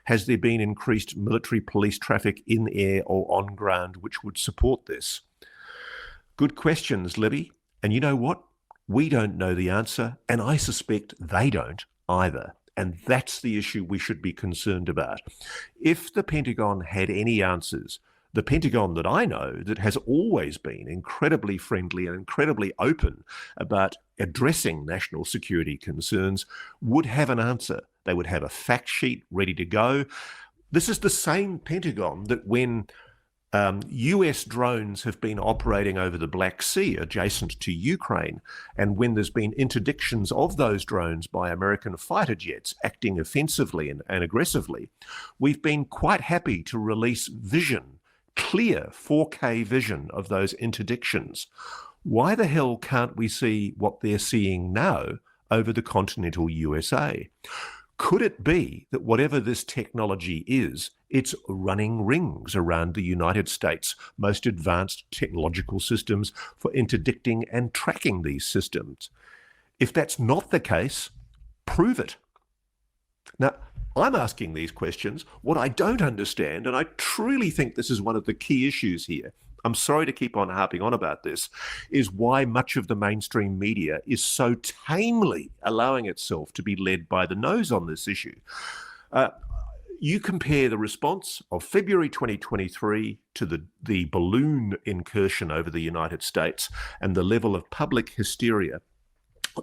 Has there been increased military police traffic in air or on ground which would support this? Good questions, Libby. And you know what? We don't know the answer, and I suspect they don't either. And that's the issue we should be concerned about. If the Pentagon had any answers, the Pentagon that I know that has always been incredibly friendly and incredibly open about addressing national security concerns would have an answer. They would have a fact sheet ready to go. This is the same Pentagon that when US drones have been operating over the Black Sea adjacent to Ukraine, and when there's been interdictions of those drones by American fighter jets acting offensively and aggressively, we've been quite happy to release vision, clear 4K vision of those interdictions. Why the hell can't we see what they're seeing now over the continental USA? Could it be that whatever this technology is, it's running rings around the United States' most advanced technological systems for interdicting and tracking these systems? If that's not the case, prove it. Now, I'm asking these questions. What I don't understand, and I truly think this is one of the key issues here, I'm sorry to keep on harping on about this, is why much of the mainstream media is so tamely allowing itself to be led by the nose on this issue. You compare the response of February 2023 to the balloon incursion over the United States and the level of public hysteria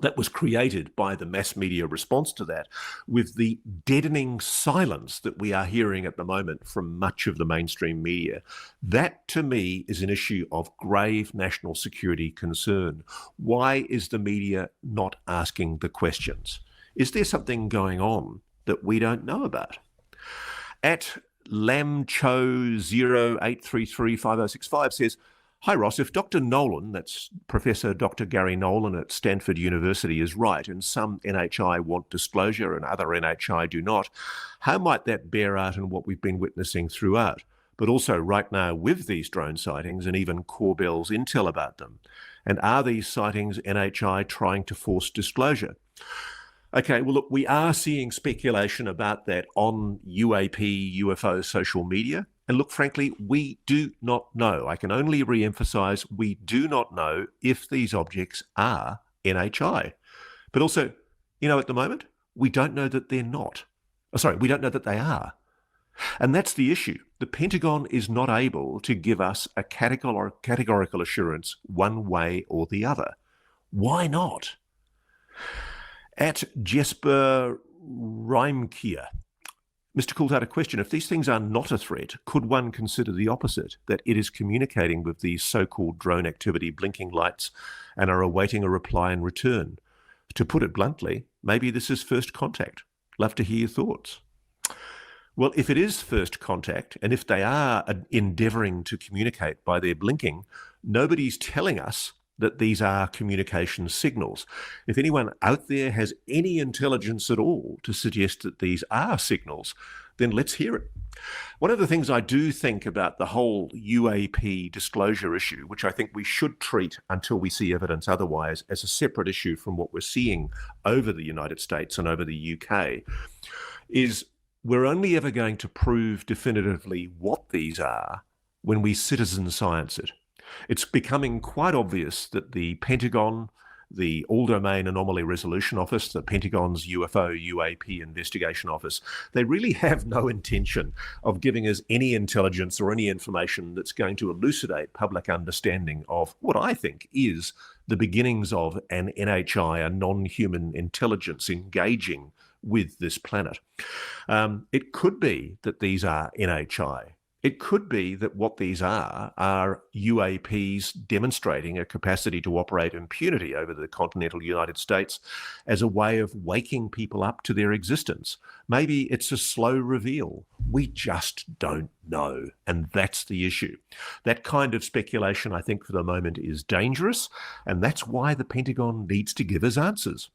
that was created by the mass media response to that, with the deadening silence that we are hearing at the moment from much of the mainstream media. That, to me, is an issue of grave national security concern. Why is the media not asking the questions? Is there something going on that we don't know about? At lamcho08335065 says, "Hi Ross, if Dr. Nolan," that's Professor Dr. Gary Nolan at Stanford University, is right, and some NHI want disclosure and other NHI do not, how might that bear out in what we've been witnessing throughout, but also right now with these drone sightings and even Corbell's intel about them? And are these sightings NHI trying to force disclosure?" Okay, well, look, we are seeing speculation about that on UAP, UFO social media. And look, frankly, we do not know. I can only re-emphasize, we do not know if these objects are NHI. But also, at the moment, we don't know that they're not. We don't know that they are. And that's the issue. The Pentagon is not able to give us a categorical assurance one way or the other. Why not? At Jesper Reimkier, Mr. Caulthart, a question. If these things are not a threat, could one consider the opposite, that it is communicating with these so-called drone activity blinking lights and are awaiting a reply in return? To put it bluntly, maybe this is first contact. Love to hear your thoughts. Well, if it is first contact, and if they are endeavouring to communicate by their blinking, nobody's telling us that these are communication signals. If anyone out there has any intelligence at all to suggest that these are signals, then let's hear it. One of the things I do think about the whole UAP disclosure issue, which I think we should treat until we see evidence otherwise as a separate issue from what we're seeing over the United States and over the UK, is we're only ever going to prove definitively what these are when we citizen science it. It's becoming quite obvious that the Pentagon, the All-Domain Anomaly Resolution Office, the Pentagon's UFO UAP Investigation Office, they really have no intention of giving us any intelligence or any information that's going to elucidate public understanding of what I think is the beginnings of an NHI, a non-human intelligence engaging with this planet. It could be that these are NHI. It could be that what these are UAPs demonstrating a capacity to operate impunity over the continental United States as a way of waking people up to their existence. Maybe it's a slow reveal. We just don't know. And that's the issue. That kind of speculation, I think, for the moment is dangerous. And that's why the Pentagon needs to give us answers.